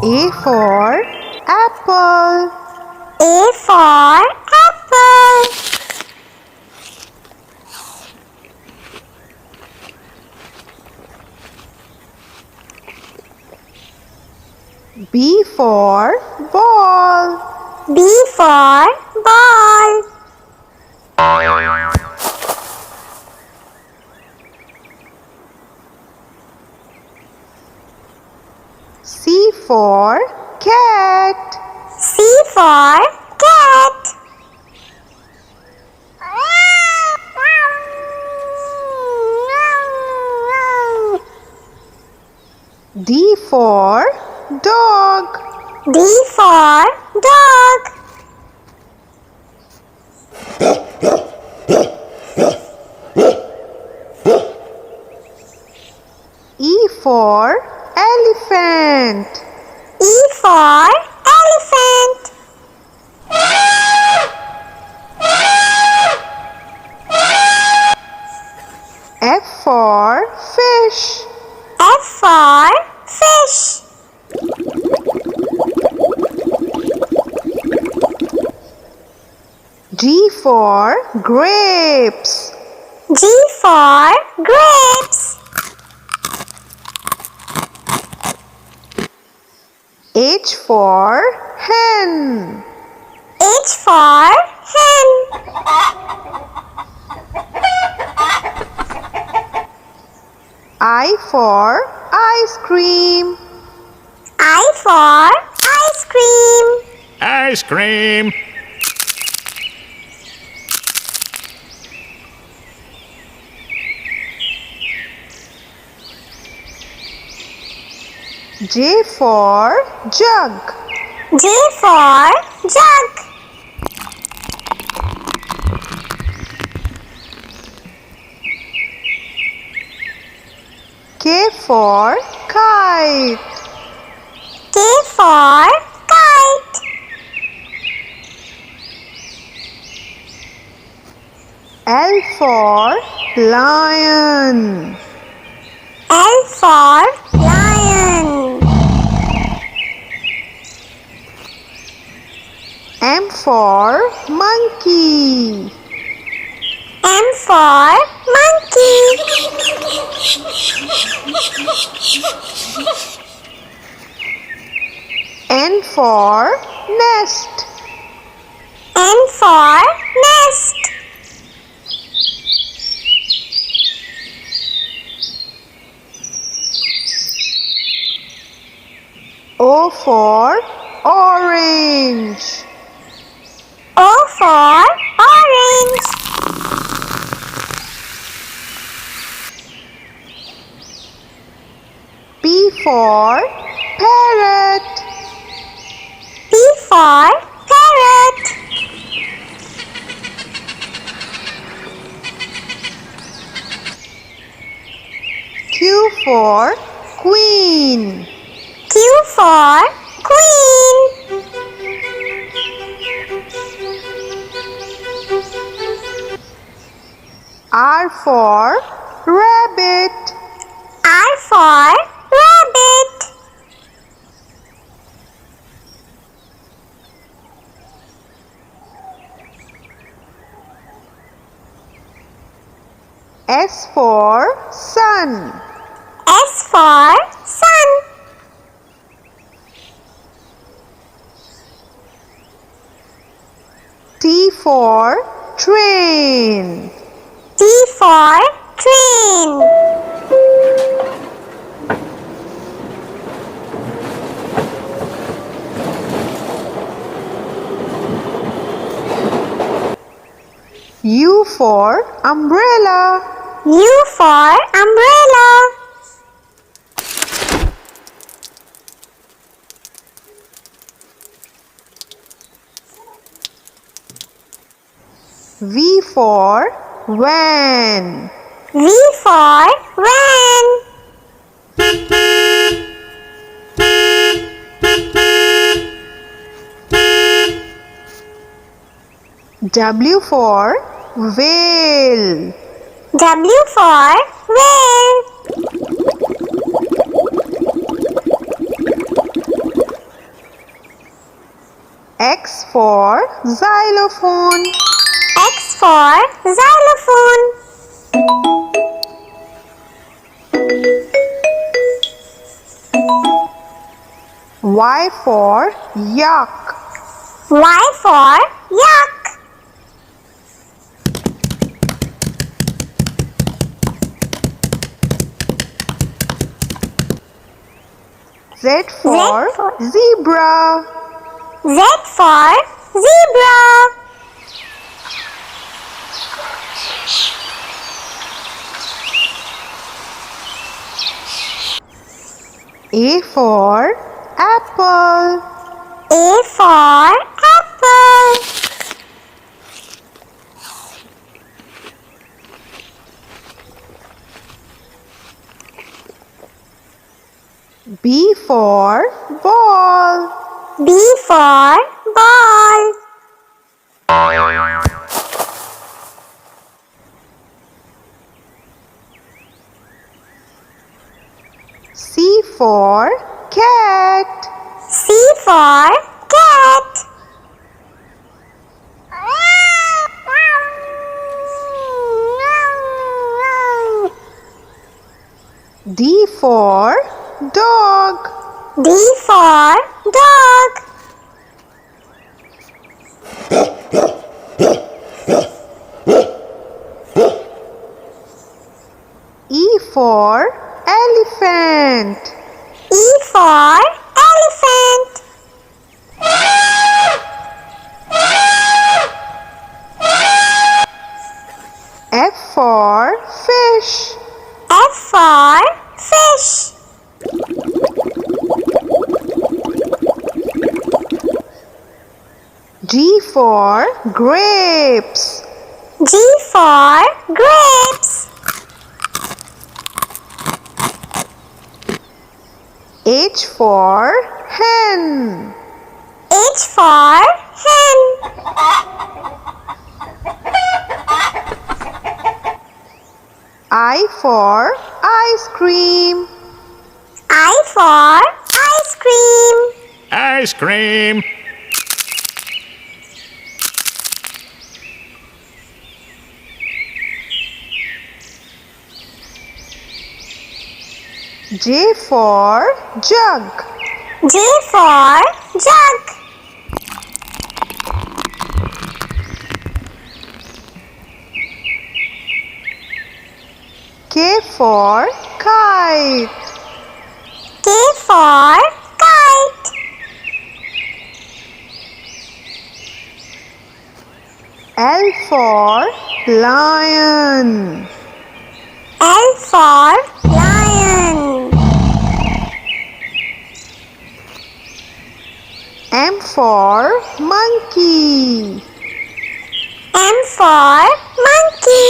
A for apple. A for apple. B for ball. B for ball. C for cat. C for cat. D for dog. D for dog. E for elephant. E for elephant. F for fish. F for fish. G for grapes. G for grapes. H for hen. H for hen. I for ice cream. I for ice cream. Ice cream. J for jug. J for jug. K for kite. K for kite. L for lion. L for lion. M for monkey. M for monkey. N for nest. N for nest. O for orange. O for orange. P for parrot. P for parrot. Q for queen. Q for queen. R for rabbit. R for rabbit. S for sun. S for sun. T for train. T for train. U for umbrella. U for umbrella. V for van. V for van. W for whale. W for whale. for xylophone. X for xylophone. Y for yak. Y for yak. Z for zebra. Z for zebra. A for apple. A for apple. B for ball. B for ball. C for cat. C for cat. D for dog. D for dog. E for elephant. E for elephant. F for fish. F for fish. G for grapes. G for grapes. H for hen. H for hen. I for ice cream. I for ice cream. Ice cream. J for jug. J for jug. K for kite. K for kite. L for lion. L for lion. M for monkey. M for monkey.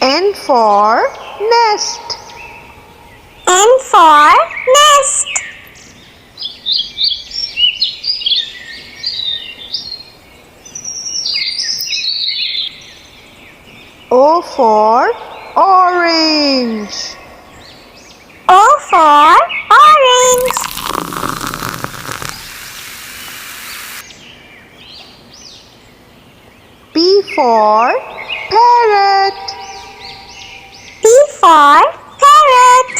N for nest. N for nest. O for orange. O for orange. P for parrot. P for parrot.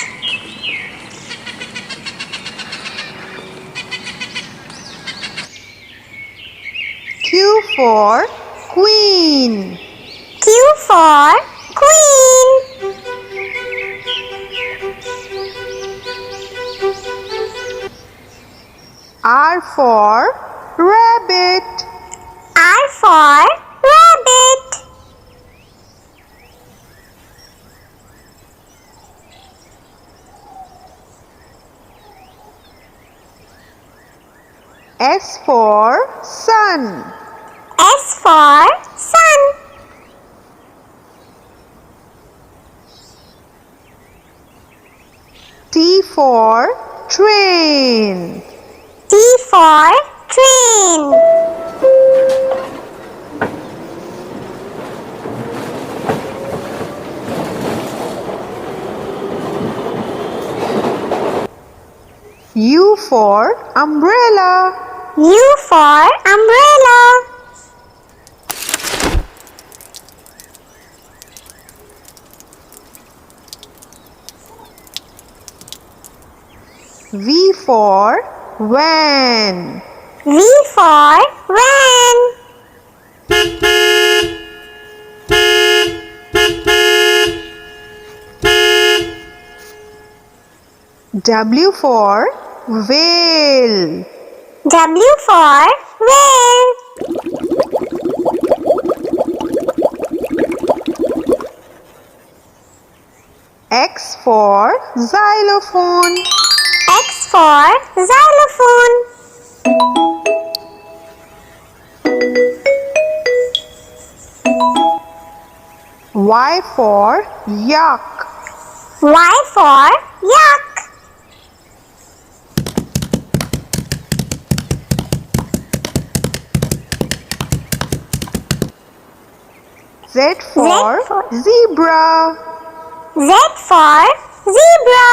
Q for queen. Q for queen. R for rabbit. R for rabbit. S for sun. S for sun. T for train. T for train. U for umbrella. U for umbrella. V for van. V for van. W for whale. W for whale. X for xylophone. X for xylophone. Y for yak. Y for yak. Z for for zebra. Z for zebra.